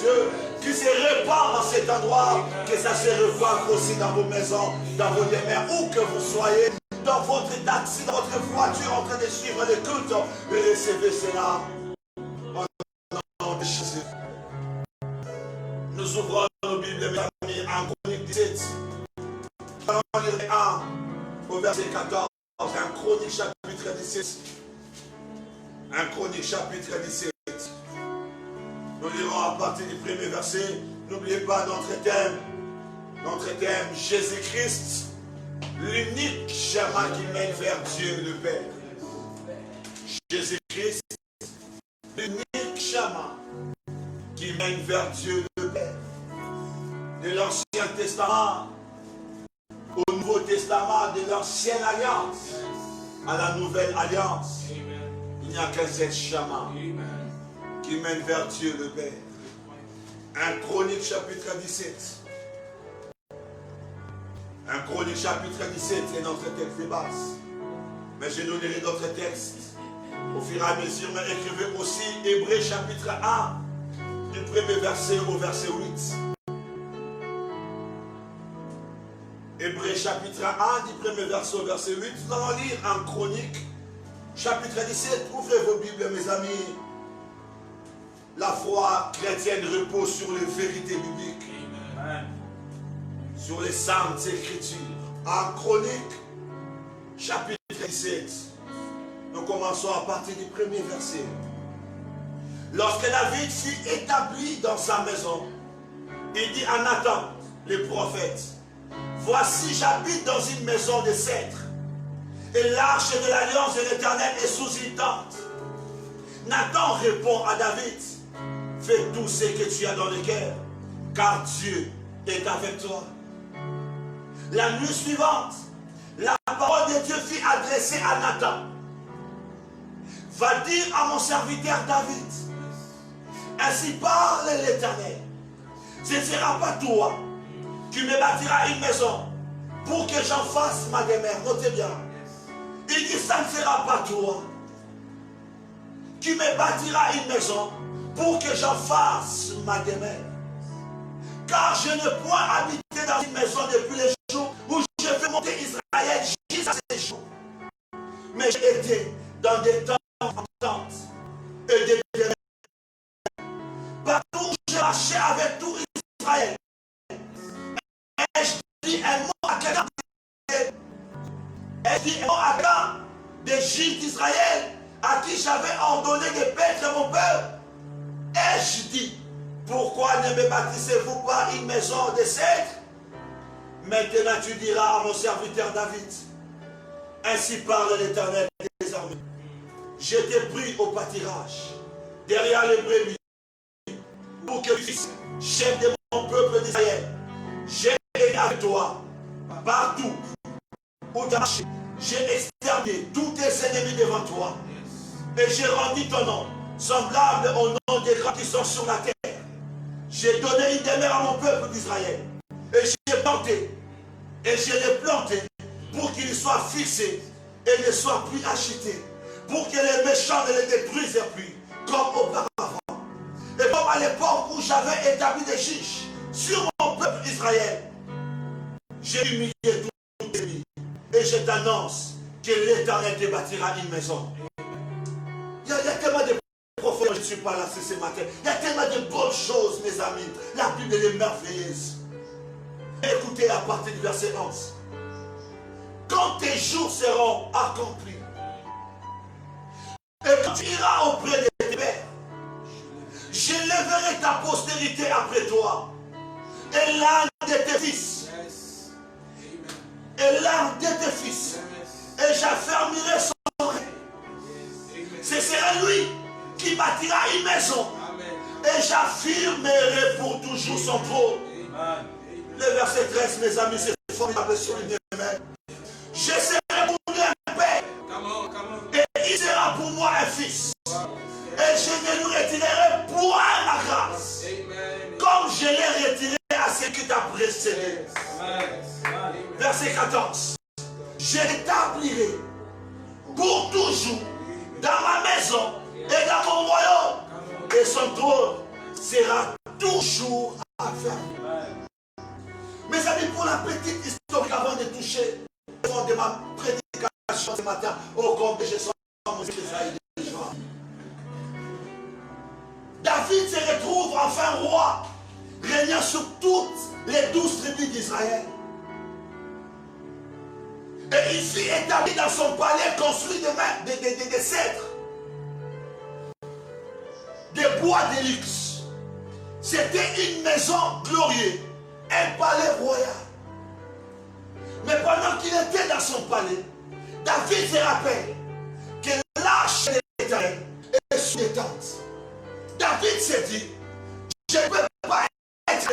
Dieu, qui se répand en cet endroit, que ça se répande aussi dans vos maisons, dans vos demeures, où que vous soyez, dans votre taxi, dans votre voiture, en train de suivre le culte, recevez cela au nom de Jésus. Nous ouvrons nos Bibles, mes amis, en Chronique 17. Allons lire 1 au verset 14, un Chronique chapitre 17. Un Chronique chapitre 17. Nous lirons à partir du premier verset. N'oubliez pas notre thème, Jésus-Christ, l'unique chemin qui mène vers Dieu le Père. Jésus-Christ, l'unique chemin qui mène vers Dieu le Père. De l'Ancien Testament au Nouveau Testament, de l'Ancienne Alliance à la Nouvelle Alliance, il n'y a qu'un seul chemin qui mène vers Dieu le Père. Un Chronique chapitre 17. Un Chronique chapitre 17 est notre texte de base. Mais je nous lirai d'autres textes au fur et à mesure. Mais écrivez aussi Hébreux chapitre 1, du premier verset au verset 8. Hébreux chapitre 1, du premier verset au verset 8. Nous allons lire en Chronique chapitre 17. Ouvrez vos Bibles, mes amis. La foi chrétienne repose sur les vérités bibliques. Amen. Sur les saintes écritures. En Chronique, chapitre 17, nous commençons à partir du premier verset. Lorsque David fut établi dans sa maison, il dit à Nathan, le prophète, voici, j'habite dans une maison de cèdre, et l'arche de l'alliance de l'Éternel est sous une tente. Nathan répond à David, fais tout ce que tu as dans le cœur, car Dieu est avec toi. La nuit suivante, la parole de Dieu fut adressée à Nathan. Va dire à mon serviteur David, ainsi parle l'Éternel. Ce ne sera pas toi qui me bâtiras une maison pour que j'en fasse ma demeure. Notez bien. Il dit, ça ne sera pas toi qui me bâtira une maison pour que j'en fasse ma demeure. Car je ne point habiter dans une maison depuis les jours où je fais monter Israël jusqu'à ces jours. Mais j'ai été dans des temps en tente et des demeures. Partout où j'ai marché avec tout Israël. Et je dis un mot à quelqu'un. Et je dis un mot à quelqu'un des juifs d'Israël à qui j'avais ordonné de paître mon peuple. Et je dis, pourquoi ne me bâtissez-vous pas une maison de cèdre? Maintenant tu diras à mon serviteur David, ainsi parle l'Éternel des armées. Je t'ai pris au pâturage, derrière les brebis, pour que tu sois chef de mon peuple d'Israël. J'ai été avec toi, partout où tu as marché. J'ai exterminé tous tes ennemis devant toi. Et j'ai rendu ton nom semblable au nom des grands qui sont sur la terre. J'ai donné une demeure à mon peuple d'Israël. Et j'ai planté. Et je l'ai planté pour qu'il soit fixé et ne soit plus agité. Pour que les méchants ne les détruisent plus, comme auparavant. Et comme à l'époque où j'avais établi des juges sur mon peuple Israël, j'ai humilié tous les ennemis. Et je t'annonce que l'Éternel te bâtira une maison. Il y a tellement de prophètes, je ne suis pas là ce matin. Il y a tellement de bonnes choses, mes amis. La Bible est merveilleuse. Écoutez à partir du verset 11. Quand tes jours seront accomplis, et quand tu iras auprès de tes pères, je lèverai ta postérité après toi, et l'un de tes fils, et j'affermirai son règne. Ce sera lui qui bâtira une maison. Et j'affirmerai pour toujours son trône. Le verset 13, mes amis, c'est formidable sur une main. Je serai pour lui un père. Et il sera pour moi un fils. Et je ne lui retirerai point la grâce. Comme je l'ai retiré à ce qui t'a précédé. Verset 14. Je l'établirai pour toujours dans ma maison et dans mon royaume. Et son trône sera toujours affermi. Mes amis, pour la petite histoire avant de toucher le fond de ma prédication ce matin, oh comme je sens mon Isaïe de joie. David se retrouve enfin roi, régnant sur toutes les 12 tribus d'Israël. Et il fut établi dans son palais construit de cèdres, des bois de luxe. C'était une maison glorieuse, un palais royal. Mais pendant qu'il était dans son palais, David se rappelle que l'arche de l'Éternel est sous les tentes. David s'est dit, je ne peux pas être,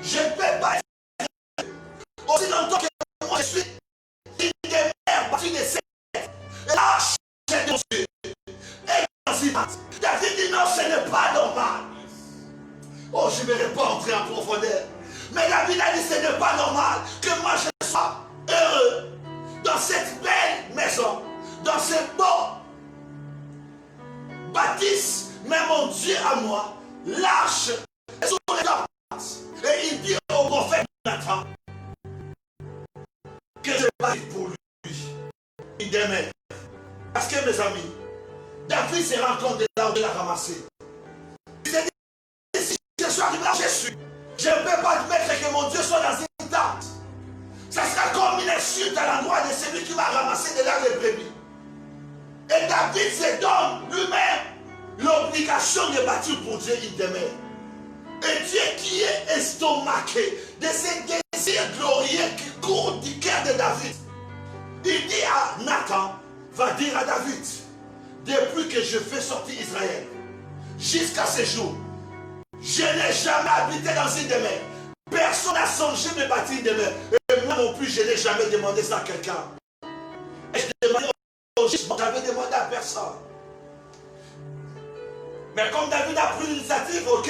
je ne peux pas être, aussi longtemps que moi je suis une des mères parties de cette l'arche de Dieu est dans une tente. David dit non, ce n'est pas normal. Oh, je ne vais pas entrer en profondeur. Mais David a dit ce n'est pas normal que moi je sois heureux dans cette belle maison, dans ce beau bâtisse. Mais mon Dieu à moi, l'arche est sur les tentes. Et il dit au prophète Nathan que je vais pour lui. Il demeure. Parce que mes amis, David se rend compte de là où il a ramassé. Il s'est dit, si je suis arrivé là où je suis, je ne peux pas admettre que mon Dieu soit dans une tente. Ça sera comme une insulte à l'endroit de celui qui m'a ramassé de là les brebis. Et David se donne lui-même l'obligation de bâtir pour Dieu une demeure. Et Dieu qui est estomaqué de ces désirs glorieux qui courent du cœur de David, il dit à Nathan, va dire à David, depuis que je fais sortir Israël, jusqu'à ce jour, je n'ai jamais habité dans une demeure. Personne n'a songé de bâtir une demeure. Et moi non plus, je n'ai jamais demandé ça à quelqu'un. Et je demandais au juge, je n'avais demandé à personne. Mais comme David a pris l'initiative, ok,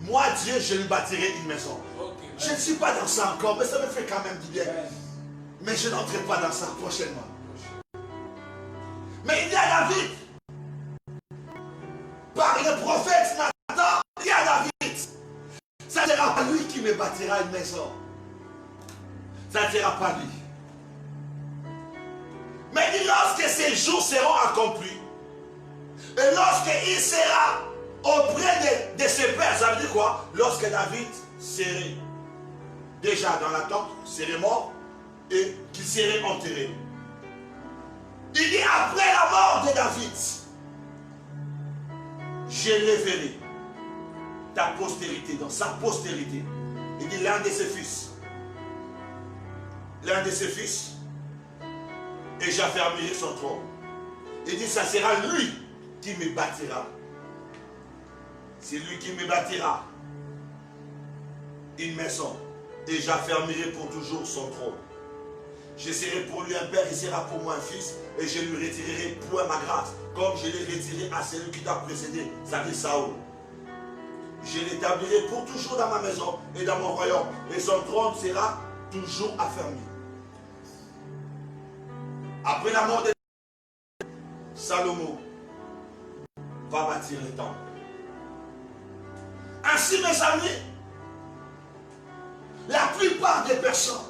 moi Dieu, je lui bâtirai une maison. Je ne suis pas dans ça encore, mais ça me fait quand même du bien. Mais je n'entrerai pas dans ça prochainement. Mais il dit à David, par le prophète Nathan, il dit à David, ça ne sera pas lui qui me bâtira une maison. Ça ne sera pas lui. Mais il dit, lorsque ces jours seront accomplis, et lorsqu'il sera auprès de ses pères, ça veut dire quoi? Lorsque David serait déjà dans la tente, serait mort, et qu'il serait enterré. Il dit, après la mort de David, je lèverai ta postérité, dans sa postérité. Il dit, l'un de ses fils, et j'affermirai son trône. Il dit, ça sera lui qui me bâtira. C'est lui qui me bâtira une maison, et j'affermirai pour toujours son trône. Je serai pour lui un père, il sera pour moi un fils, et je lui retirerai point ma grâce, comme je l'ai retiré à celui qui t'a précédé, ça dit Saoul. Je l'établirai pour toujours dans ma maison et dans mon royaume, et son trône sera toujours affermi. Après la mort de Salomon va bâtir le temple. Ainsi, mes amis, la plupart des personnes,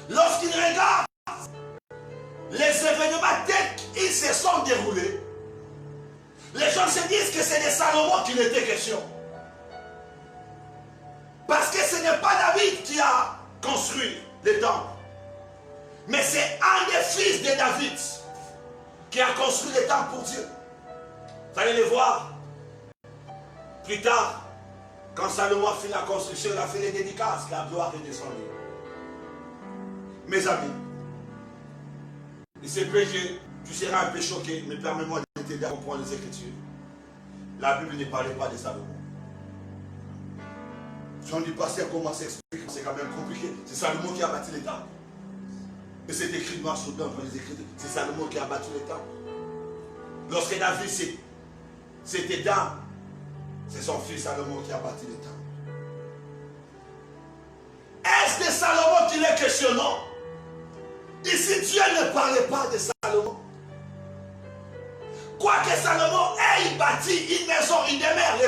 lorsqu'ils regardent les événements tels qu'ils se sont déroulés, les gens se disent que c'est de Salomon qu'il était question. Parce que ce n'est pas David qui a construit le temple, mais c'est un des fils de David qui a construit le temple pour Dieu. Vous allez le voir plus tard, quand Salomon a fait la construction, il a fait les dédicaces, la gloire est descendue. Mes amis, il se peut que tu seras un peu choqué, mais permets-moi de t'aider à comprendre les Écritures. La Bible ne parlait pas de Salomon. Si on dit passer comment s'explique, c'est quand même compliqué. C'est Salomon qui a bâti les temples. Et c'est écrit noir sur blanc dans les Écritures. C'est Salomon qui a bâti les temples. Lorsque David s'était dans, c'est son fils Salomon qui a bâti les temples. Est-ce de Salomon qu'il est questionnant? Ici, Dieu ne parlait pas de Salomon. Quoique Salomon ait bâti une maison, une demeure,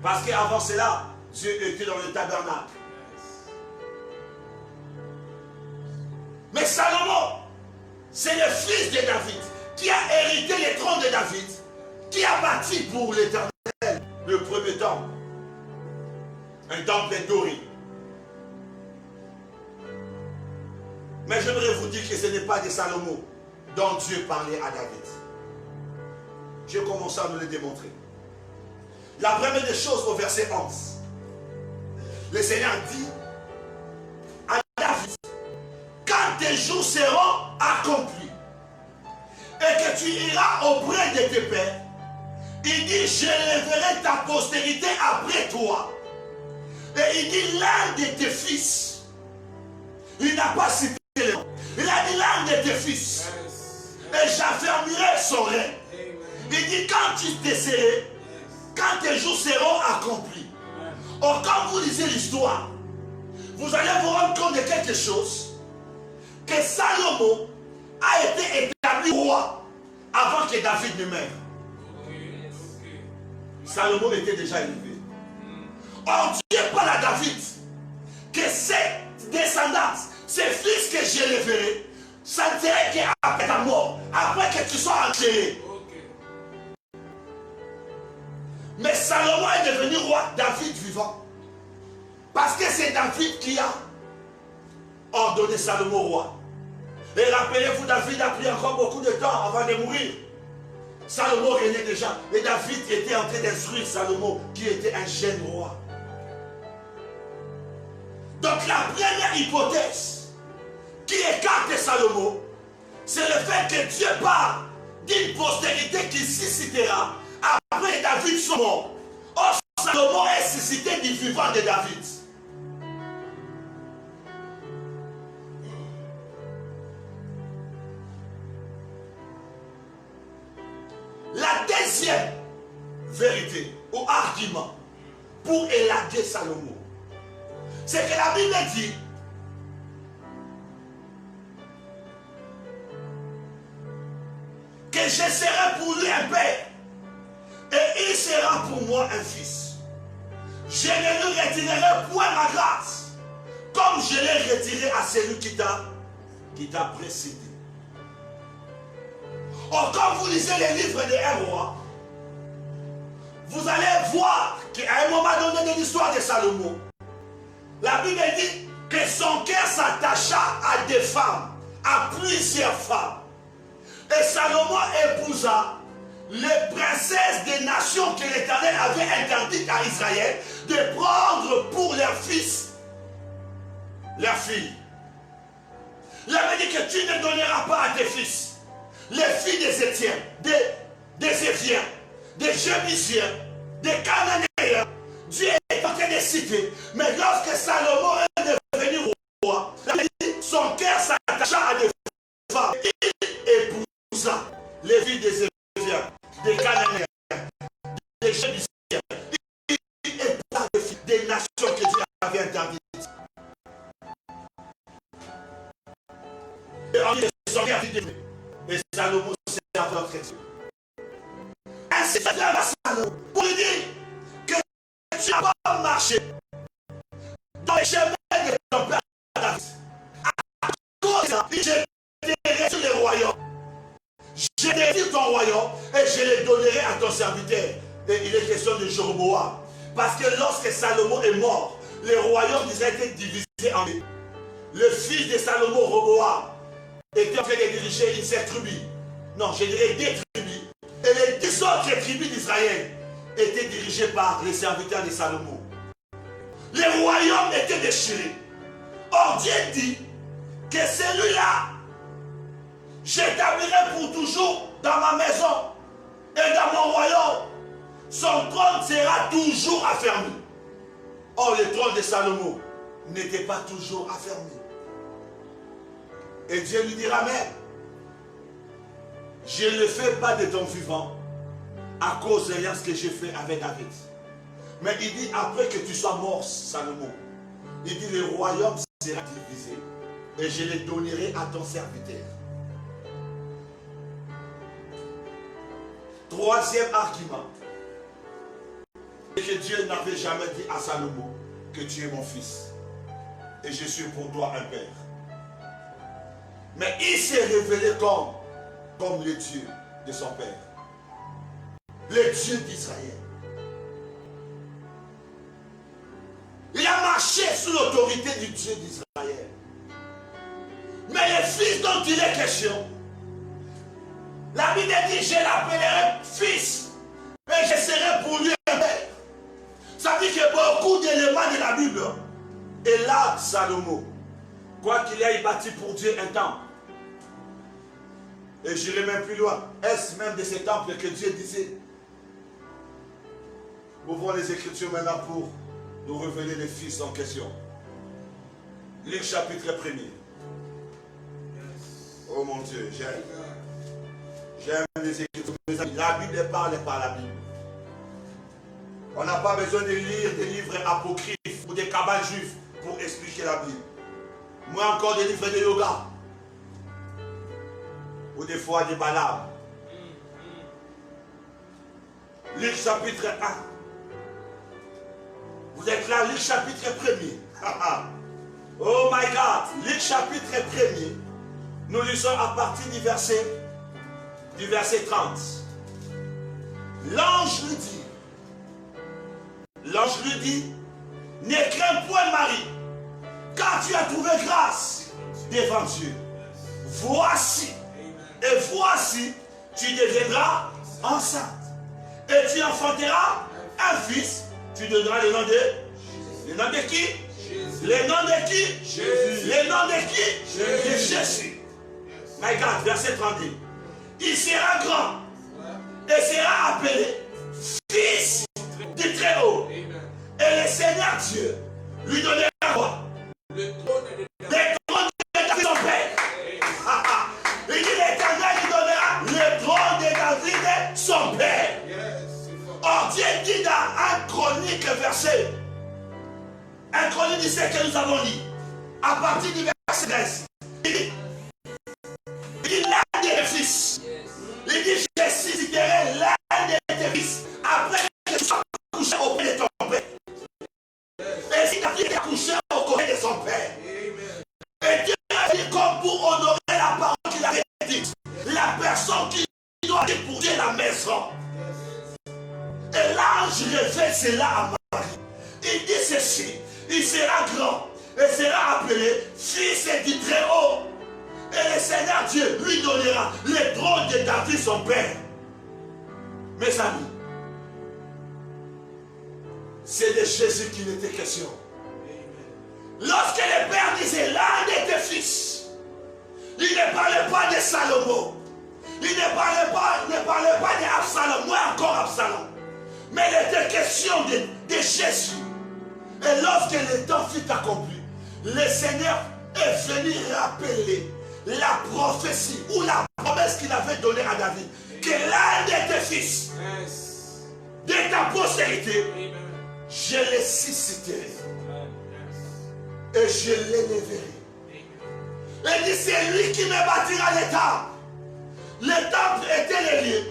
Parce qu'avant cela, Dieu était dans le tabernacle. Mais Salomon, c'est le fils de David qui a hérité le trône de David, qui a bâti pour l'Éternel le premier temple. Un temple doré. Mais j'aimerais vous dire que ce n'est pas de Salomon dont Dieu parlait à David. Je commence à nous le démontrer. La première des choses au verset 11. Le Seigneur dit à David, quand tes jours seront accomplis et que tu iras auprès de tes pères, il dit, je lèverai ta postérité après toi. Et il dit, l'un de tes fils, il n'a pas cité le nom, il a dit l'un de tes fils, et j'affermirai son règne. Il dit, quand tu te serais, quand tes jours seront accomplis, or quand vous lisez l'histoire, vous allez vous rendre compte de quelque chose, que Salomon a été établi roi avant que David ne meure. Salomon était déjà élevé. Or Dieu parle à David que ses descendants, ses fils que j'élèverai, ça ne serait qu'après ta mort, après que tu sois enterré. Mais Salomon est devenu roi, David vivant. Parce que c'est David qui a ordonné Salomon roi. Et rappelez-vous, David a pris encore beaucoup de temps avant de mourir. Salomon régnait déjà. Et David était en train d'instruire Salomon, qui était un jeune roi. Donc la première hypothèse qui écarte Salomon, c'est le fait que Dieu parle d'une postérité qui suscitera après David son mort. Or Salomon est suscité du vivant de David. La deuxième vérité ou argument pour élaguer Salomon, c'est que la Bible dit que je serai pour lui un père et il sera pour moi un fils. Je ne lui retirerai point ma grâce comme je l'ai retiré à celui qui t'a précédé. Or, quand vous lisez les livres des rois, vous allez voir qu'à un moment donné de l'histoire de Salomon, la Bible dit que son cœur s'attacha à des femmes, à plusieurs femmes. Et Salomon épousa les princesses des nations que l'Éternel avait interdites à Israël de prendre pour leurs fils, leurs filles. Il avait dit que tu ne donneras pas à tes fils les filles des Étiens, des Éviens, des Jébusiens, des Cananéens. Dieu est en train de citer. Mais lorsque Salomon est devenu roi, son cœur s'attacha à des femmes. Il épousa les filles des Éviens, des Cananéens, des Jébusiens. Il épousa les filles des nations que Dieu avait interdites. Et son cœur fut détruit. Et Salomon servait notre Dieu. Ainsi, il vient à Salomon pour lui dire que tu n'as pas marché dans les chemins de ton père David. À cause de ça, je détruirai le royaume. Je détruirai ton royaume et je le donnerai à ton serviteur. Et il est question de Jéroboam. Parce que lorsque Salomon est mort, le royaume d'Israël était divisé en deux. Le fils de Salomon, Roboam, était en train de diriger une seule tribu. Non, je dirais des tribus. Et les 10 autres tribus d'Israël étaient dirigées par les serviteurs de Salomon. Les royaumes étaient déchirés. Or Dieu dit que celui-là, j'établirai pour toujours dans ma maison et dans mon royaume. Son trône sera toujours affermi. Or le trône de Salomon n'était pas toujours affermi. Et Dieu lui dira, mais je ne le fais pas de ton vivant à cause de ce que j'ai fait avec David. Mais il dit, après que tu sois mort, Salomon, il dit, le royaume sera divisé et je le donnerai à ton serviteur. Troisième argument. que Dieu n'avait jamais dit à Salomon que tu es mon fils et je suis pour toi un père. Mais il s'est révélé comme le Dieu de son père. Le Dieu d'Israël. Il a marché sous l'autorité du Dieu d'Israël. Mais le fils dont il est question, la Bible dit, je l'appellerai fils, et je serai pour lui un père. Ça dit que beaucoup d'éléments de la Bible, et là, Salomon, quoi qu'il ait bâti pour Dieu un temple, et j'irai même plus loin, est-ce même de ces temples que Dieu disait? Ouvrons les Écritures maintenant pour nous révéler les fils en question. Luc chapitre 1er. Oh mon Dieu, j'aime les Écritures. La Bible parle par la Bible. On n'a pas besoin de lire des livres apocryphes ou des cabales juifs pour expliquer la Bible. Moi encore des livres de yoga. Ou des fois des balades. Luc chapitre 1. Vous êtes là, Luc chapitre 1er. Oh my God, Luc chapitre 1er. Nous lisons à partir du verset 30. L'ange lui dit, ne crains point Marie, car tu as trouvé grâce devant Dieu. Voici, tu deviendras enceinte. Et tu enfanteras un fils. Tu donneras le nom de... Le nom de qui? Jésus. Le nom de qui? Jésus. Le nom de qui? Jésus. De Jésus. My God, verset 32. Il sera grand et sera appelé fils du Très-Haut. Et le Seigneur Dieu lui donnera quoi? Le trône de David, son père. Il dit l'Éternel lui donnera le trône de David, son père. Or Dieu dit dans 1 Chronique verset 1 Chronique 17 que nous avons lu, à partir du verset 13, il dit l'un de tes fils, il dit je susciterai l'un de tes fils après que tu sois couché auprès de ton père. Et si David est couché auprès de son père, et Dieu a dit comme pour honorer la parole qu'il avait dit, la personne qui doit aller pour Dieu la maison. Et l'ange révèle cela à Marie. Il dit ceci, il sera grand et sera appelé fils du Très-Haut. Et le Seigneur Dieu lui donnera le trône de David son père. Mes amis, c'est de Jésus qu'il était question. Lorsque le père disait l'un de tes fils, il ne parlait pas de Salomon, il ne parlait pas d'Absalom, moins encore Absalom. Mais il était question de Jésus. Et lorsque le temps fut accompli, le Seigneur est venu rappeler la prophétie ou la promesse qu'il avait donnée à David. Que l'un de tes fils, de ta postérité, je le susciterai. Et je l'élèverai. Il dit, c'est lui qui me bâtira le temple. Le temple était le lieu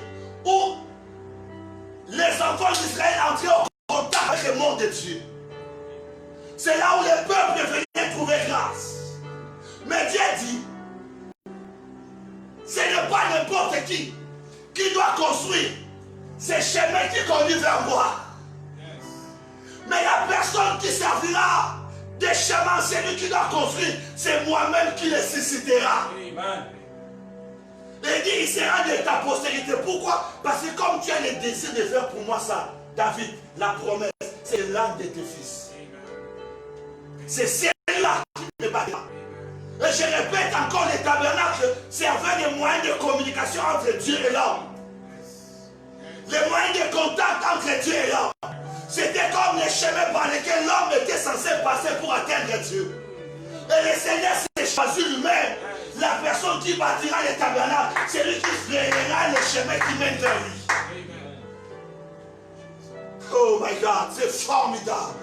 où les enfants d'Israël entraient au contact avec le monde de Dieu. C'est là où les peuples venaient trouver grâce. Mais Dieu dit, ce n'est pas n'importe qui doit construire ces chemins qui conduisent vers moi. Mais la personne qui servira des chemins, c'est lui qui doit construire, c'est moi-même qui les suscitera. Amen. Il dit, il sera de ta postérité. Pourquoi? Parce que comme tu as le désir de faire pour moi ça, David, la promesse, c'est l'un de tes fils. C'est celle-là qui me battra. Et je répète encore, les tabernacles servaient de moyens de communication entre Dieu et l'homme. Les moyens de contact entre Dieu et l'homme. C'était comme les chemins par lesquels l'homme était censé passer pour atteindre Dieu. Et le Seigneur s'est choisi lui-même. La personne qui bâtira les tabernacles, c'est lui qui freinera les chemins qui mènent vers lui. Oh my God, c'est formidable.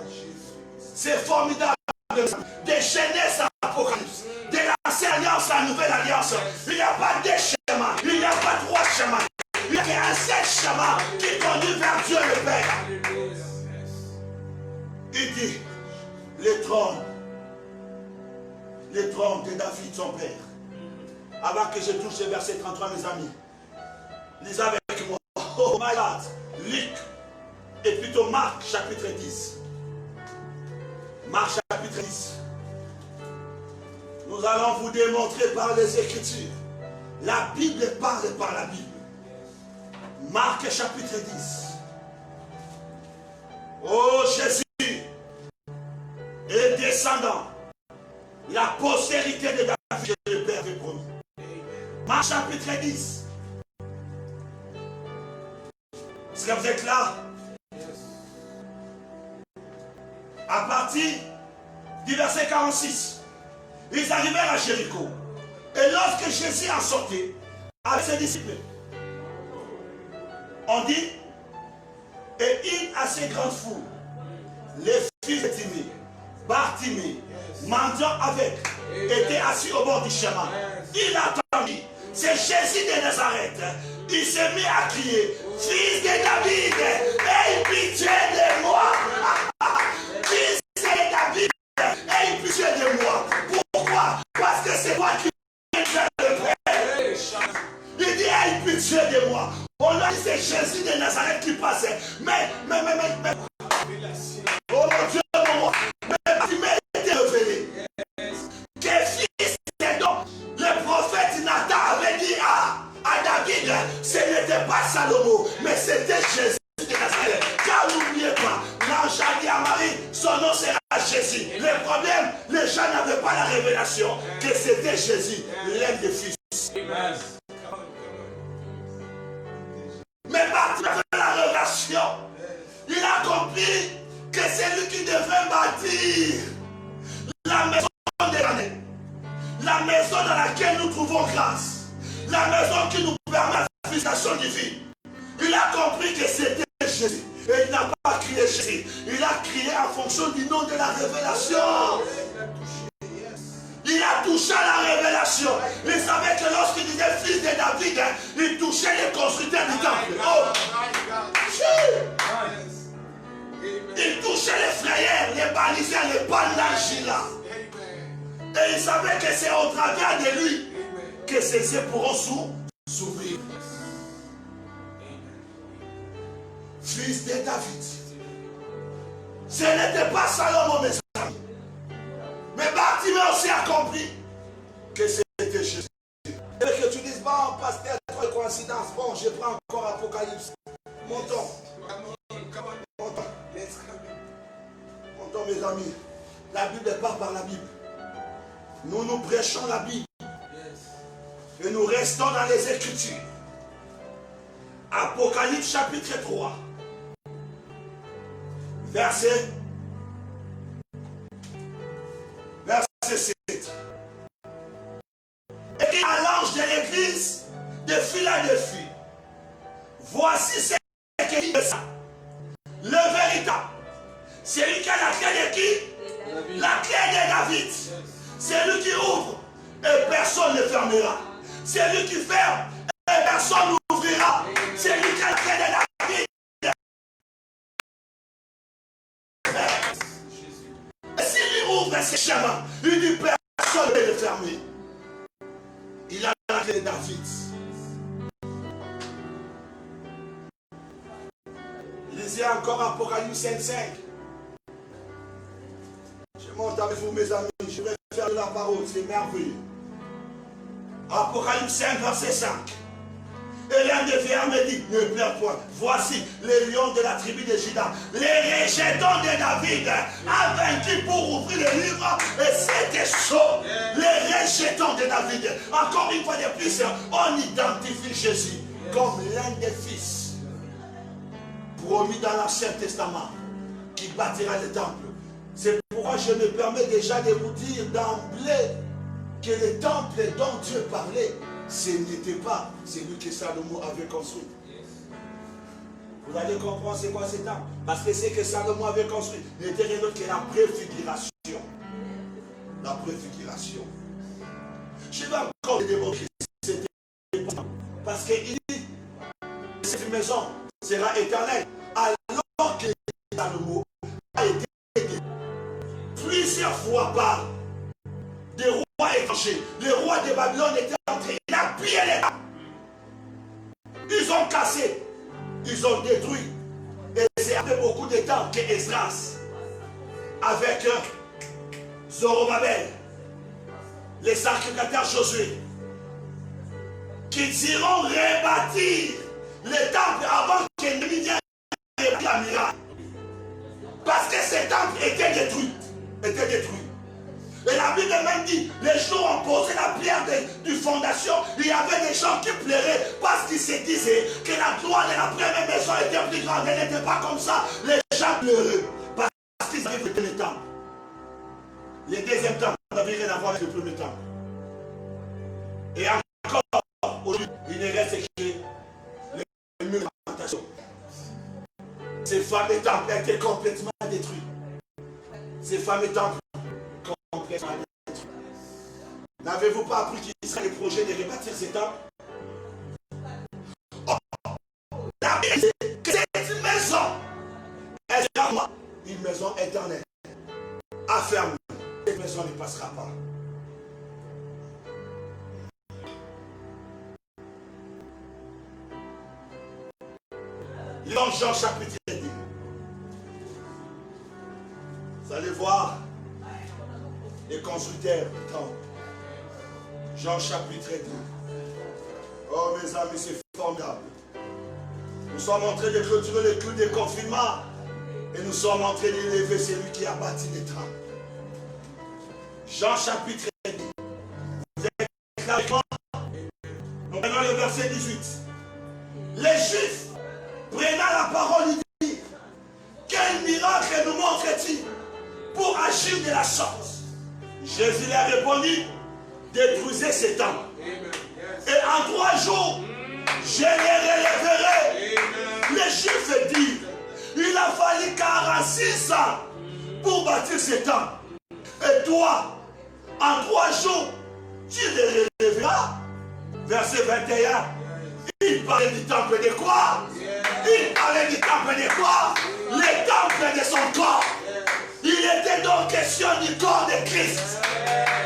C'est formidable. Des Genèse à Apocalypse, de l'ancienne alliance à la nouvelle alliance. Il n'y a pas deux chemins, il n'y a pas trois chemins. Il n'y a qu'un seul chemin qui conduit vers Dieu le Père. les trônes de David, son père. Avant que je touche le verset 33, mes amis, lisez avec moi. Oh my God. Luc, et plutôt Marc, chapitre 10. Marc, chapitre 10. Nous allons vous démontrer par les Écritures. La Bible parle par la Bible. Marc, chapitre 10. Oh Jésus est descendant. La postérité de David, que le Père avait promis. Marc, chapitre 10. Est-ce que vous êtes là? À partir du verset 46, ils arrivèrent à Jéricho. Et lorsque Jésus en sortait avec ses disciples, on dit, et une assez grande foule, les fils de Timée, Bartimée, mendiant avec, étaient assis au bord du chemin. Il attendit. C'est Jésus de Nazareth. Il s'est mis à crier, fils de David, aie pitié de moi. Fils de David, aie pitié de moi. Pourquoi? Parce que c'est moi qui vais faire le Père. Il dit, aie pitié de moi. On a dit, c'est Jésus de Nazareth qui passait. Mais, oh mon Dieu, mais Bartimée était révélé. Que fils de donc, le prophète Nathan avait dit à David, ce n'était pas Salomon, mais c'était Jésus de Nazareth. Car n'oubliez pas, l'ange a dit à Marie, son nom sera Jésus. Le problème, les gens n'avaient pas la révélation que c'était Jésus, l'un des fils. Amen. Mais Bartimée avait la révélation. Il a compris que c'est lui qui devait bâtir la maison de l'année. La maison dans laquelle nous trouvons grâce. La maison qui nous permet la manifestation divine. Il a compris que c'était Jésus. Et il n'a pas crié Jésus. Il a crié en fonction du nom de la révélation. Il a touché à la révélation. Il savait que lorsqu'il disait fils de David, il touchait les constructeurs du temple. Oh! Il touchait les frayeurs, les baliseurs, les bandages. Et il savait que c'est au travers de lui que ces yeux pourront s'ouvrir. Fils de David. Ce n'était pas Salomon, mes amis. Mais Bartimée aussi a compris que c'était Jésus. Et que tu dises, bon, pasteur, trop de coïncidence. Bon, je prends encore Apocalypse. Montons. Montons, mes amis. La Bible part par la Bible. Nous prêchons la Bible. Et nous restons dans les Écritures. Apocalypse chapitre 3. Verset 7. Et à l'ange de l'église de Philadelphie, voici ce qu'il dit ça. Le véritable. C'est lui qui a la clé de qui? La clé de David. C'est lui qui ouvre et personne ne fermera. C'est lui qui ferme et personne n'ouvrira. C'est lui qui a la clé de David. Et s'il lui ouvre ses chemins, il dit personne ne peut le fermer. Il a la clé de David. Lisez encore Apocalypse 5. Je monte avec vous, mes amis. Je vais faire de la parole. C'est merveilleux. Apocalypse 5, verset 5. Et l'un des vieillards me dit, ne pleure point. Voici les lions de la tribu de Juda. Les rejetons de David a vaincu pour ouvrir le livre. Et c'était chaud. Les rejetons de David. Encore une fois de plus, on identifie Jésus comme l'un des fils promis dans l'Ancien Testament qui bâtira le temple. C'est pourquoi je me permets déjà de vous dire d'emblée que le temple dont Dieu parlait, ce n'était pas celui que Salomon avait construit. Vous allez comprendre c'est quoi ce temple. Parce que ce que Salomon avait construit n'était rien d'autre que la préfiguration. La préfiguration. Je vais encore vous démontrer que c'était pas. Parce qu'il dit cette maison sera éternelle. Alors que Salomon a été plus étranger. Le roi de Babylone était entré. Il a pillé les temples. Ils ont cassé. Ils ont détruit. Et c'est après beaucoup de temps que Esdras, avec Zorobabel, les sacrificateurs Josué, qui diront rebâtir les temples avant que l'ennemi vienne rebâtir la muraille. Parce que ces temples étaient détruits. Et la Bible même dit, les jours ont posé la pierre du fondation, il y avait des gens qui pleuraient parce qu'ils se disaient que la gloire de la première maison était plus grande. Elle n'était pas comme ça. Les gens pleuraient parce qu'ils avaient fait le temple. Le deuxième temple n'avait rien à voir avec le premier temple. Et encore, aujourd'hui, il ne reste que les murs de plantation. Ces fameux temples ont été complètement détruits. Ces fameux temples complètement détruits. N'avez-vous pas appris qu'il serait le projet de rebâtir ces temples? Oh, la Bible dit que cette maison est une maison éternelle. Affermée. Cette maison ne passera pas. Lisons Jean chapitre 10. Vous allez voir les constructeurs du temple. Jean chapitre 10. Oh mes amis, c'est formidable. Nous sommes en train de clôturer le clou de confinement et nous sommes en train d'élever celui qui a bâti les temples. Jean chapitre 10. Vous êtes là avec moi? Nous prenons le verset 18. Les Juifs, prenant la parole, ils disent: quel miracle nous montre-t-il pour agir de la sorte? Jésus leur a répondu: détruisez ces temples. Et en 3 jours, je les relèverai. Les Juifs disent: il a fallu 46 ans pour bâtir ces temples. Et toi, en 3 jours, tu les relèveras. Verset 21. Il parlait du temple de quoi? Il parlait du temple de quoi? Le temple de son corps. Il était donc question du corps de Christ.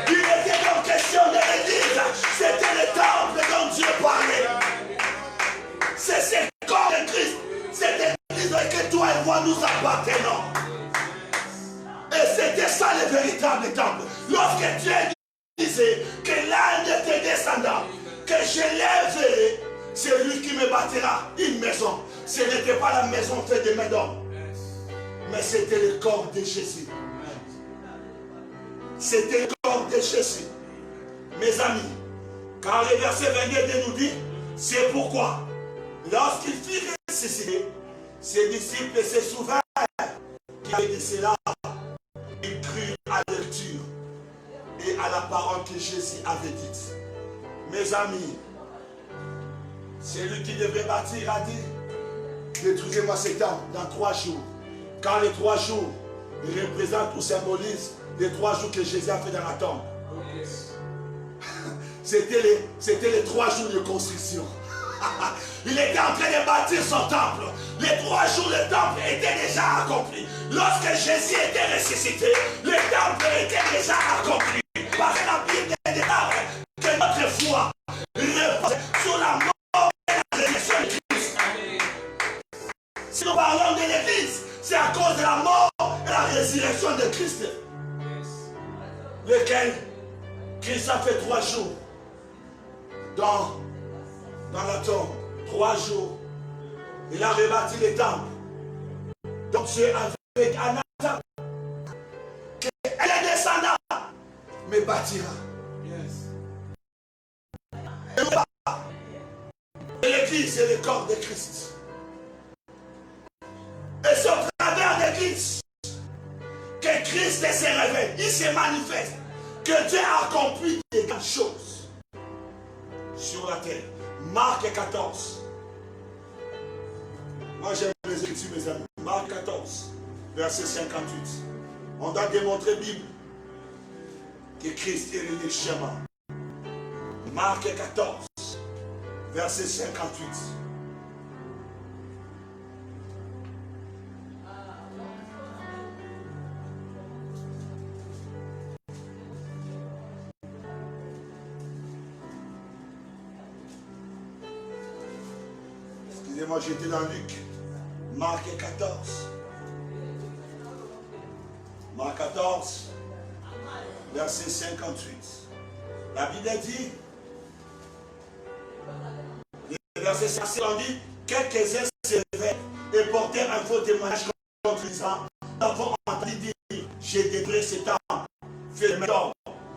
Il était donc question de l'église. C'était le temple dont Dieu parlait. C'est ce corps de Christ. Cette église que toi et moi nous appartenons. Et c'était ça le véritable temple. Lorsque Dieu disait que l'un de tes descendants, que je l'élèverai, c'est lui qui me bâtira une maison. Ce n'était pas la maison faite de main d'homme, mais c'était le corps de Jésus. C'était le corps de Jésus. Mes amis, quand le verset 22 nous dit, c'est pourquoi, lorsqu'il fut ressuscité, ses disciples se souvinrent qu'il avait dit cela. Ils crurent à la lecture et à la parole que Jésus avait dite. Mes amis, celui qui devait bâtir a dit: détruisez-moi ces temples dans 3 jours. Quand les 3 jours représentent ou symbolisent les 3 jours que Jésus a fait dans la tombe. C'était les 3 jours de construction. Il était en train de bâtir son temple. Les 3 jours, le temple était déjà accompli. Lorsque Jésus était ressuscité, le temple était déjà accompli. Parce que la Bible déclare que notre foi repose sur la mort et la résurrection de Christ. Si nous parlons de l'Église, c'est à cause de la mort et la résurrection de Christ. Lequel Christ a fait 3 jours dans la tombe. 3 jours. Il a rebâti les temples. Donc Dieu avec Anatole, que les descendants me bâtira. Et l'Église, c'est le corps de Christ. Et c'est au travers de Christ que Christ se révèle, il se manifeste, que Dieu a accompli des grandes choses sur la terre. Marc 14. Moi j'aime les écritures, mes amis. Marc 14, verset 58. On doit démontrer Bible que Christ est l'unique chemin. Marc 14, verset 58. Excusez-moi, j'étais dans Luc. Marc 14. Marc 14, verset 58. La Bible dit, le verset 58 dit, quelques-uns s'élevèrent et portèrent un faux témoignage contre les gens. Nous avons entendu dire, j'ai détruit cet homme, fait le même.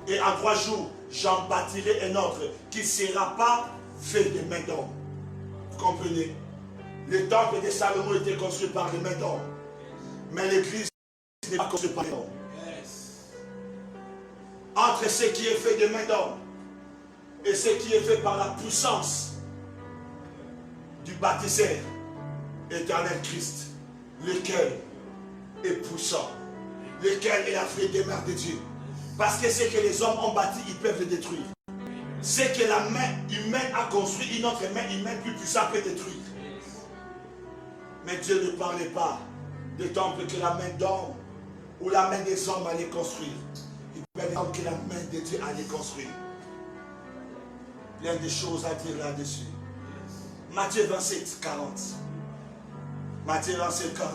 Et en 3 jours, j'en bâtirai un autre qui ne sera pas fait de main d'homme. Vous comprenez? Le temple de Salomon était construit par les mains d'homme. Mais l'église n'est pas construite par les hommes. Entre ce qui est fait de main d'homme et ce qui est fait par la puissance du baptiseur éternel Christ, lequel est puissant, lequel est la vraie demeure de Dieu. Parce que ce que les hommes ont bâti, ils peuvent le détruire. Ce que la main humaine a construit, une autre main humaine plus puissante peut détruire. Mais Dieu ne parlait pas de temple que la main d'homme ou la main des hommes allait construire. Il parlait que la main de Dieu allait construire. Plein de choses à dire là-dessus. Matthieu 27, 40. Matthieu 27, 40.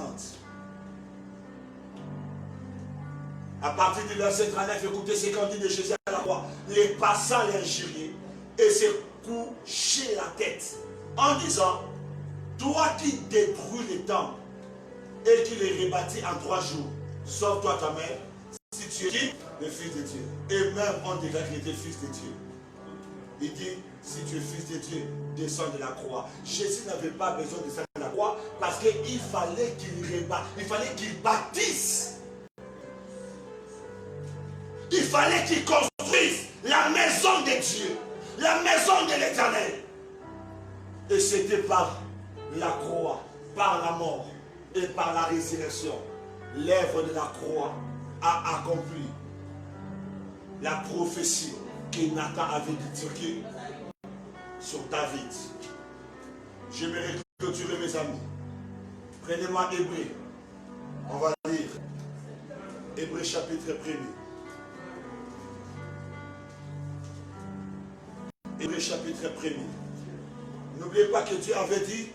À partir du verset 39, écoutez ce qu'on dit de Jésus à la croix. Les passants l'injuriaient et se couchaient la tête en disant, toi qui détruis les temples et qui les rebâtis en 3 jours, sauve-toi toi-même, si tu es qui? Le Fils de Dieu. Et même on déclare qu'il était Fils de Dieu. Il dit, si tu es Fils de Dieu, descends de la croix. Jésus n'avait pas besoin de descendre de la croix parce qu'il fallait qu'il bâtisse. Il fallait qu'il construise la maison de Dieu, la maison de l'Éternel. Et c'était par la croix, par la mort et par la résurrection. L'œuvre de la croix a accompli la prophétie que Nathan avait dit sur David. J'aimerais clôturer mes amis. Prenez-moi Hébreu. On va lire Hébreu chapitre 1er. Hébreu chapitre 1er. N'oubliez pas que Dieu avait dit,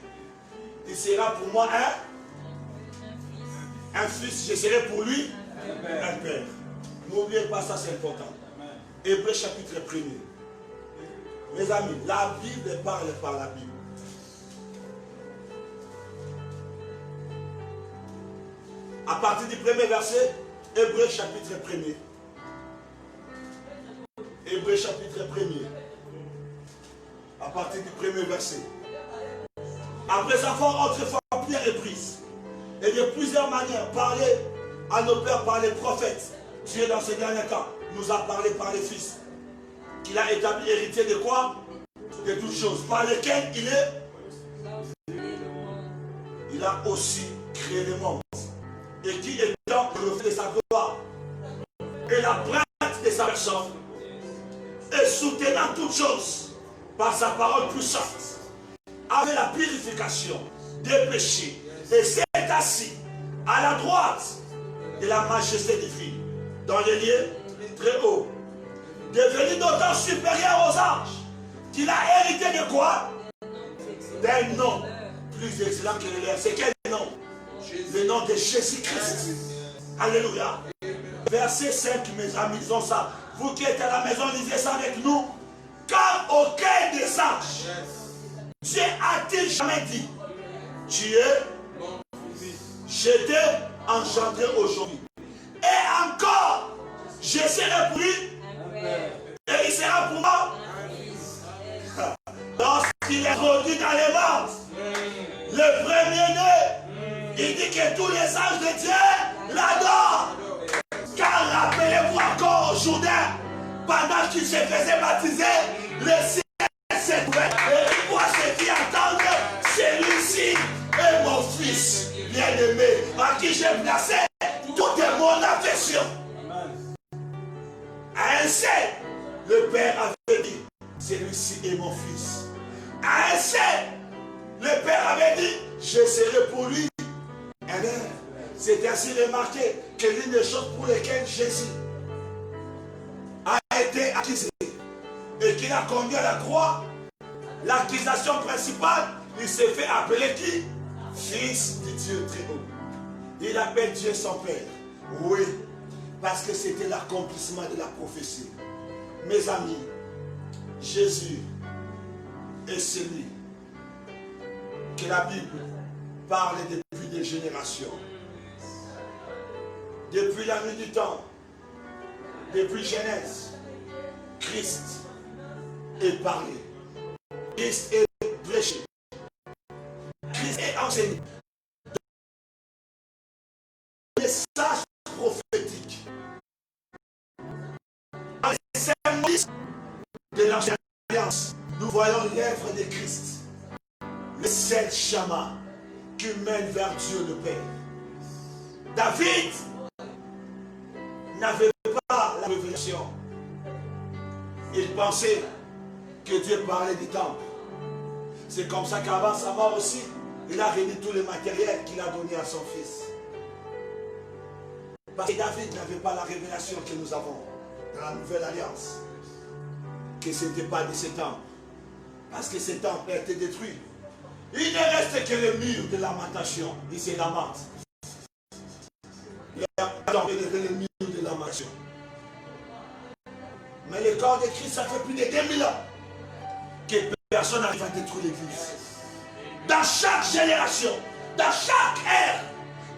il sera pour moi un fils, je serai pour lui un père. N'oubliez pas ça, c'est important. Hébreu chapitre 1er. Mes amis, la Bible parle par la Bible. À partir du premier verset, Hébreu chapitre 1er. Hébreu chapitre 1er. À partir du premier verset. Après avoir autrefois Pierre est prise, et de plusieurs manières parlé à nos pères par les prophètes, Dieu dans ces derniers temps nous a parlé par les fils, qu'il a établi héritier de quoi? De toutes choses, par lesquelles il a aussi créé le monde, et qui étant le reflet de sa gloire et la pointe de sa personne, et soutenant toutes choses par sa parole puissante, avec la purification des péchés, et s'est assis à la droite de la majesté divine, dans les lieux très hauts, devenu d'autant supérieur aux anges, qu'il a hérité de quoi? D'un nom plus excellent que le leur. C'est quel nom? Le nom de Jésus-Christ. Alléluia. Verset 5, mes amis, disons ça. Vous qui êtes à la maison, lisez ça avec nous. Car aucun des anges, Dieu a-t-il jamais dit, tu es, je t'ai engendré aujourd'hui. Et encore, je serai pour lui, et il sera pour moi. Lorsqu'il est introduit dans les morts, le premier-né, il dit que tous les anges de Dieu l'adorent. Car rappelez-vous encore au Jourdain, pendant qu'il se faisait baptiser, le ciel s'est ouvert. Et il voit ceux qui attendent, celui-ci est mon fils bien-aimé, à qui j'ai placé toute mon affection. Ainsi, le Père avait dit, celui-ci est mon fils. Ainsi, le Père avait dit, je serai pour lui un père. C'est ainsi remarqué que l'une des choses pour lesquelles Jésus a été accusé et qu'il a conduit à la croix, l'accusation principale, Il s'est fait appeler qui? Fils de Dieu très haut. Il appelle Dieu son Père. Oui, parce que c'était l'accomplissement de la prophétie. Mes amis, Jésus est celui que la Bible parle depuis des générations. Depuis la nuit du temps, depuis Genèse, Christ est parlé. Christ est prêché. Christ est enseigné. Le message prophétique. Dans les symboles de l'ancienne alliance, nous voyons l'œuvre de Christ. Le seul chemin qui mène vers Dieu le Père. David n'avait pas la révélation. Il pensait que Dieu parlait du temple. C'est comme ça qu'avant sa mort aussi, il a réuni tout le matériel qu'il a donné à son fils. Parce que David n'avait pas la révélation que nous avons dans la nouvelle alliance. Que ce n'était pas de ce temple. Parce que ce temple a été détruit. Il ne reste que le mur de lamentation. Il se lamente. Il a enlevé le mur de lamentation. Mais le corps de Christ, ça fait plus de 2000 ans que personne n'arrive à détruire l'église. Dans chaque génération, dans chaque ère,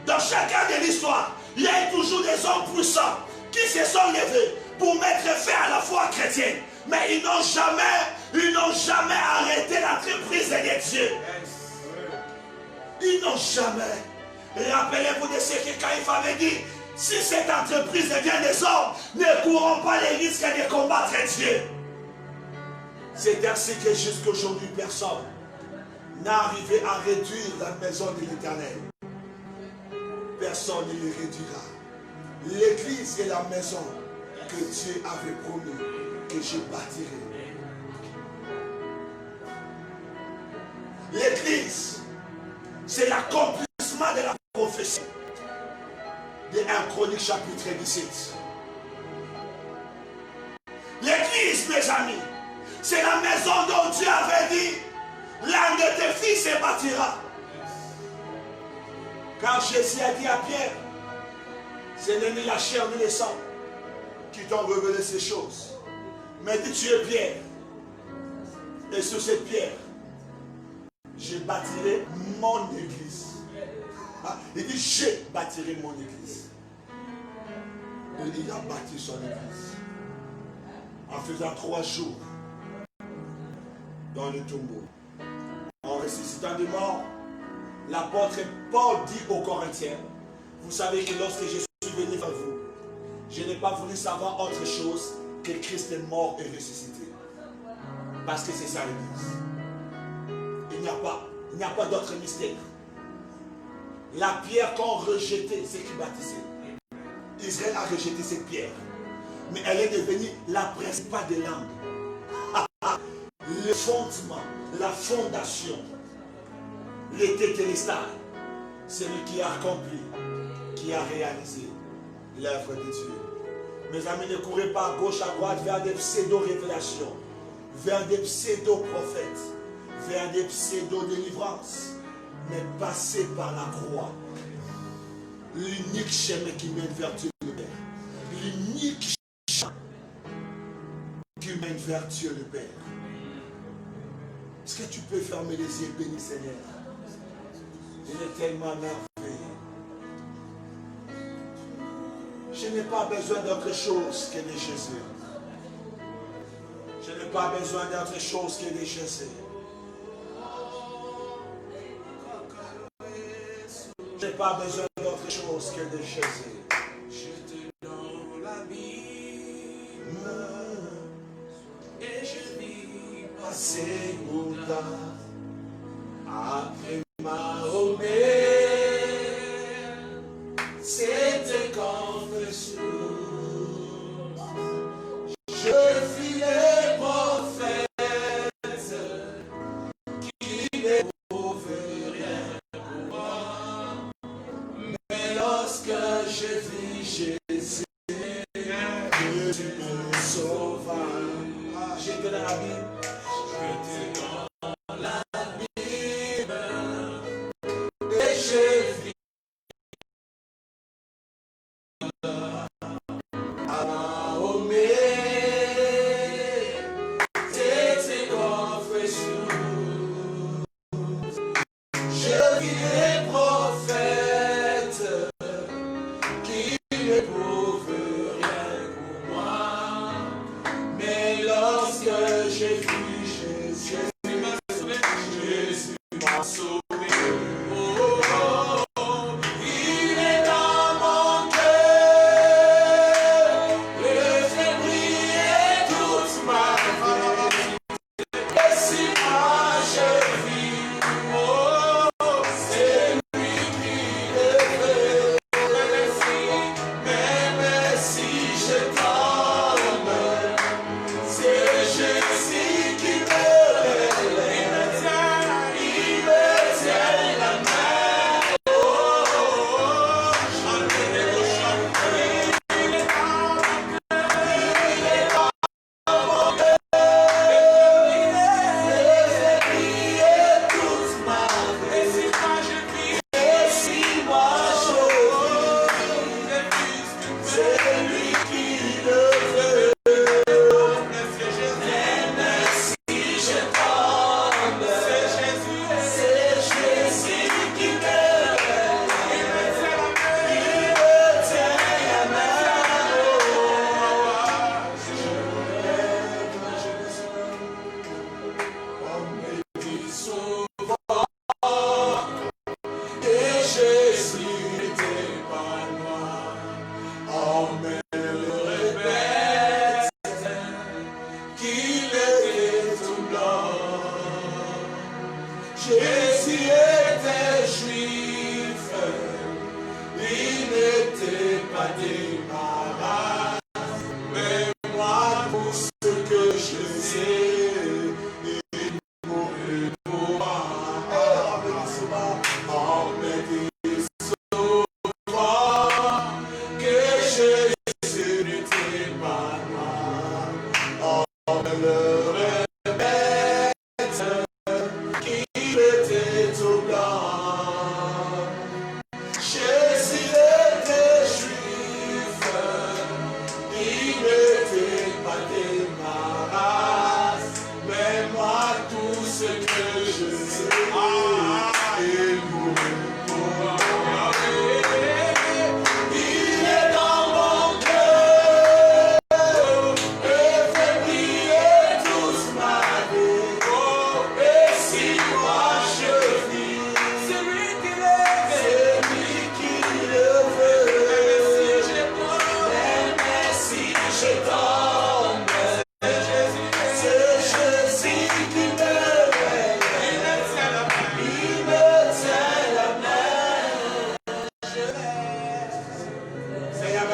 dans chaque ère de l'histoire, il y a toujours des hommes puissants qui se sont levés pour mettre fin à la foi chrétienne. Mais ils n'ont jamais arrêté l'entreprise de Dieu. Ils n'ont jamais. Rappelez-vous de ce que Caïphe avait dit. Si cette entreprise vient des hommes, ne courons pas les risques de combattre Dieu. C'est ainsi que jusqu'à aujourd'hui, personne n'a arrivé à réduire la maison de l'Éternel. Personne ne les réduira. L'église est la maison que Dieu avait promis que je bâtirai. L'église, c'est l'accomplissement de la prophétie de 1 Chronique chapitre 17. L'église, mes amis, c'est la maison dont Dieu avait dit, l'un de tes fils se bâtira. Car Jésus a dit à Pierre, ce n'est ni la chair ni le sang qui t'ont révélé ces choses. Mais dit, tu es Pierre. Et sur cette pierre, je bâtirai mon église. Il dit, je bâtirai mon église. Et il a bâti son église. En faisant 3 jours dans le tombeau. En ressuscitant des morts, l'apôtre Paul dit aux Corinthiens, vous savez que lorsque je suis venu vers vous, je n'ai pas voulu savoir autre chose que Christ est mort et ressuscité. Parce que c'est ça l'église. Il n'y a pas d'autre mystère. La pierre qu'on rejetait, c'est qui baptisait. Israël a rejeté cette pierre. Mais elle est devenue la principale des langues. Le fondement, la fondation, l'été téléstal, celui qui a accompli, qui a réalisé l'œuvre de Dieu. Mes amis, ne courez pas à gauche, à droite vers des pseudo-révélations, vers des pseudo-prophètes, vers des pseudo-délivrances, mais passez par la croix. L'unique chemin qui mène vers Dieu le Père. L'unique chemin qui mène vers Dieu le Père. Est-ce que tu peux fermer les yeux, béni Seigneur? Il est tellement merveilleux. Je n'ai pas besoin d'autre chose que de Jésus. Je n'ai pas besoin d'autre chose que de Jésus. Je n'ai pas besoin d'autre chose que de Jésus. J'étais dans l'abîme et je vis passer mon temps après ma omée. C'était comme le sourd. Je vis les prophètes qui ne pouvaient rien pour moi. Mais lorsque je vis Jésus, Jésus me sauva. J'étais dans la Bible. J'étais dans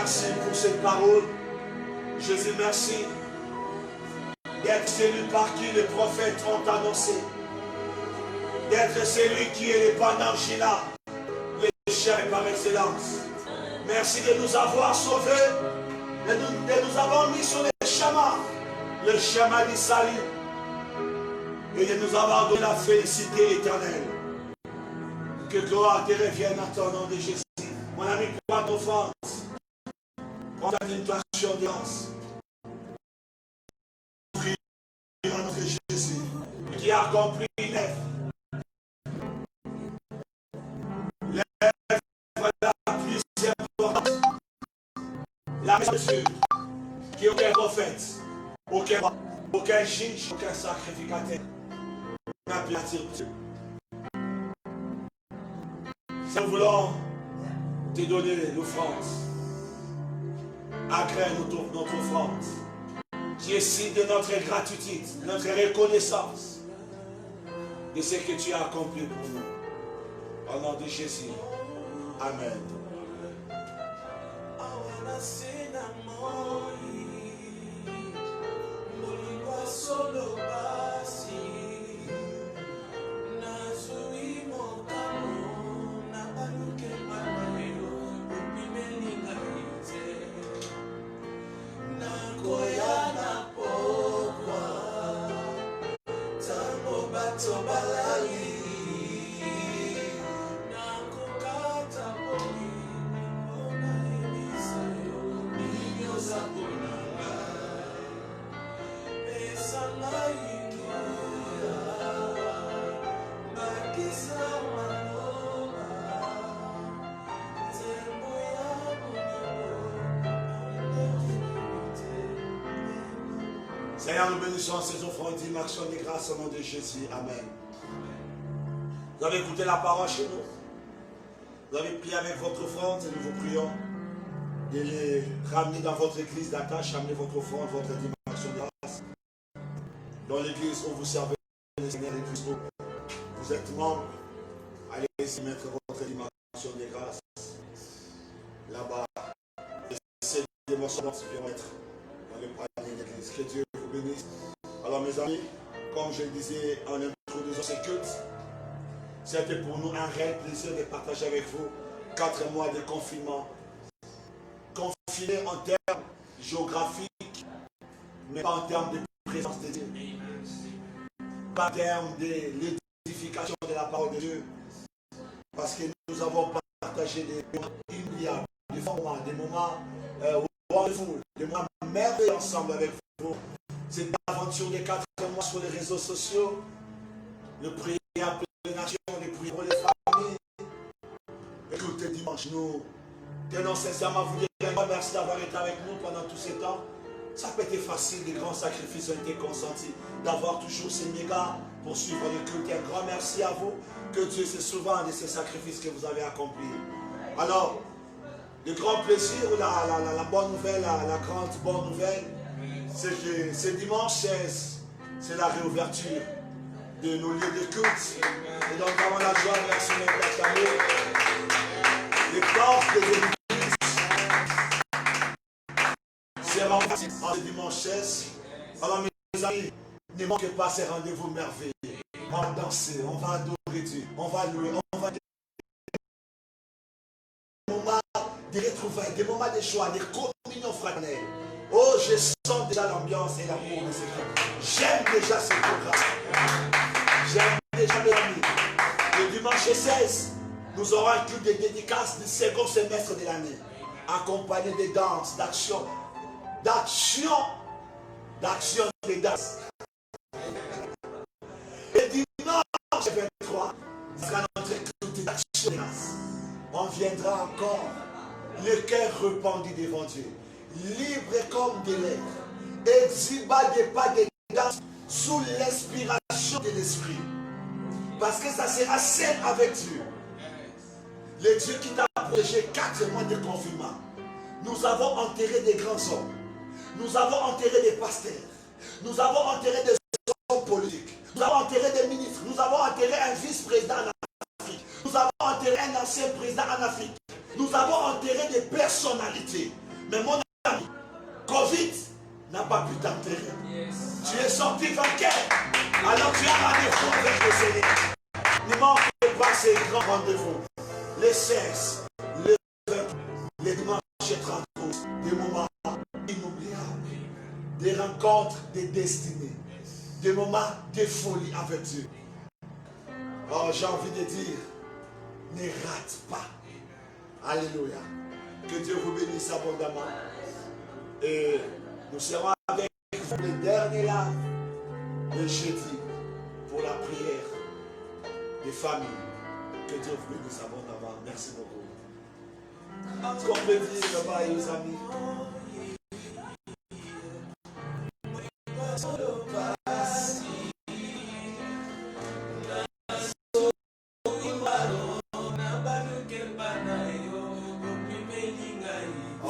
merci pour cette parole. Jésus, merci d'être celui par qui les prophètes ont annoncé. D'être celui qui est le pendant Gina, le chef par excellence. Merci de nous avoir sauvés, de nous avoir mis sur le chemin du salut, et de nous avoir donné la félicité éternelle. Que gloire te revienne à ton nom de Jésus. Mon ami, prends ton offrande. Prends ta invitation d'audience. Prie à notre Jésus qui a accompli une œuvre. L'œuvre la plus importante. La mesure qui aucun prophète, aucun juge, aucun sacrificateur n'a pu attirer Dieu. Si nous voulons te donner l'offrande, agrée notre offrande, qui est signe de notre gratitude, de notre reconnaissance de ce que tu as accompli pour nous. Au nom de Jésus. Amen. Seigneur, nous bénissons ces offrandes d'action de grâce au nom de Jésus. Amen. Vous avez écouté la parole chez nous. Vous avez prié avec votre offrande et nous vous prions de les ramener dans votre église d'attache, amener votre offrande, votre dimension de grâce. Dans l'église où vous servez le Seigneur et Christ, vous êtes membre, allez-y mettre votre dimension de grâce là-bas. Ces dimensions vont être dans le panier de l'église. Que Dieu vous bénisse. Alors mes amis, comme je le disais en introduisant ce culte, c'était pour nous un réel plaisir de partager avec vous 4 mois de confinement. Confiné en termes géographiques, mais pas en termes de présence de Dieu. Pas en termes de l'édification de la parole de Dieu. Parce que nous avons partagé des moments inoubliables, des moments wonderful, des moments merveilleux ensemble avec vous. Cette aventure des 4 mois sur les réseaux sociaux, le prier pour les nations, le prier pour les familles. Écoutez, dimanche, nous tenons sincèrement à vous dire un grand merci d'avoir été avec nous pendant tous ces temps. Ça peut être facile, des grands sacrifices ont été consentis, d'avoir toujours ces mégas pour suivre le culte. Un grand merci à vous, que Dieu se souvienne de ces sacrifices que vous avez accomplis. Alors, le grand plaisir, la bonne nouvelle, la grande bonne nouvelle, c'est que ce dimanche 16, c'est la réouverture de nos lieux de culte. Et donc, avant la joie, merci notre amour. Les portes de l'église seront en ce dimanche 16. Alors, mes amis, ne manquez pas ces rendez-vous merveilleux. On va danser, on va adorer Dieu, on va louer, on va des moments de retrouvailles, des moments de joie, de communion fraternelle. Oh, je sens déjà l'ambiance et l'amour de ces gens. J'aime déjà ce programme. J'aime déjà mes amis. Le dimanche 16, nous aurons un culte de dédicace du second semestre de l'année, accompagné de danses, d'actions, de danse. Et dimanche 23, ce sera notre culte d'action de grâce. On viendra encore, le cœur repenti devant Dieu, libre comme des lèvres, exhiba des pas de danse sous l'inspiration de l'esprit. Parce que ça sera seul avec Dieu. Le Dieu qui t'a protégé 4 mois de confinement. Nous avons enterré des grands hommes. Nous avons enterré des pasteurs. Nous avons enterré des hommes politiques. Nous avons enterré des ministres. Nous avons enterré un vice-président en Afrique. Nous avons enterré un ancien président en Afrique. Nous avons enterré des personnalités. Mais mon ami, Covid n'a pas pu t'enterrer. Tu es sorti vainqueur. Alors tu as rendez-vous avec le Seigneur. Ne manque pas ces grands rendez-vous. Les 16, les 20, les dimanches et 30, des moments inoubliables, des rencontres, des destinées, des moments de folie avec Dieu. Oh, j'ai envie de dire, ne rate pas. Alléluia. Que Dieu vous bénisse abondamment. Et nous serons avec vous les derniers là, le jeudi, pour la prière des familles. Que Dieu vous bénisse abondamment. Merci beaucoup. Est-ce qu'on peut dire bye aux amis?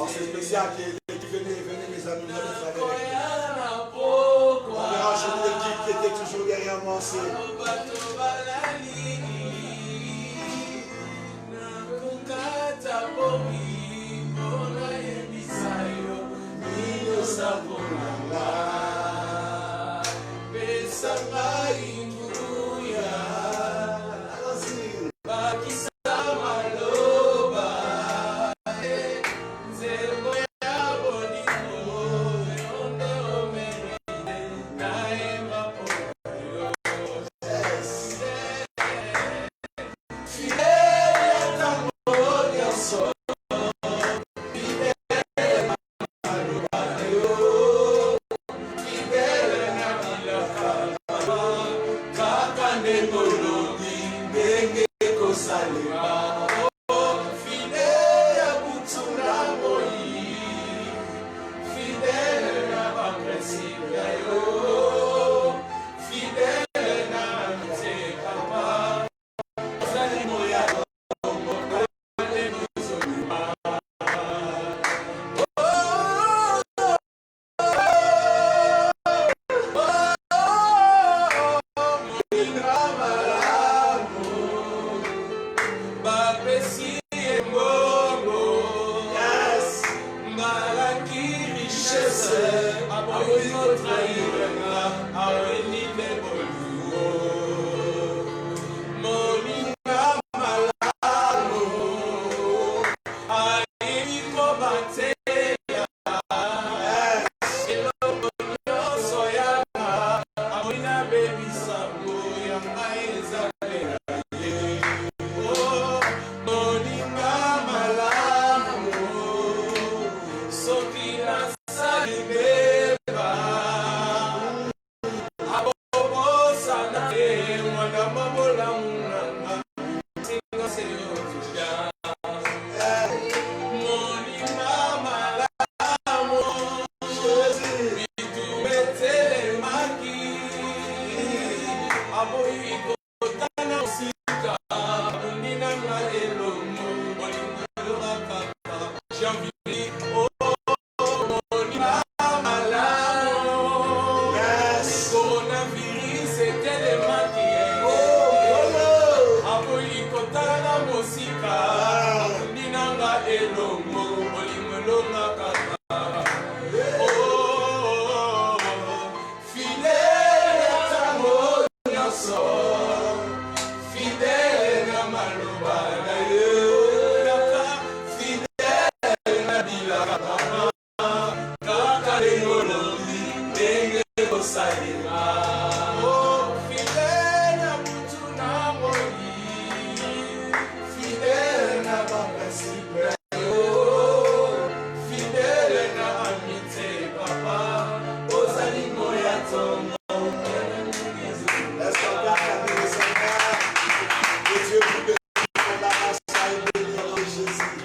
Oh, c'est spécial qui venez mes amis, venez travailler. On verra aujourd'hui l'équipe qui était toujours derrière moi.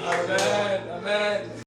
Amen. Amen.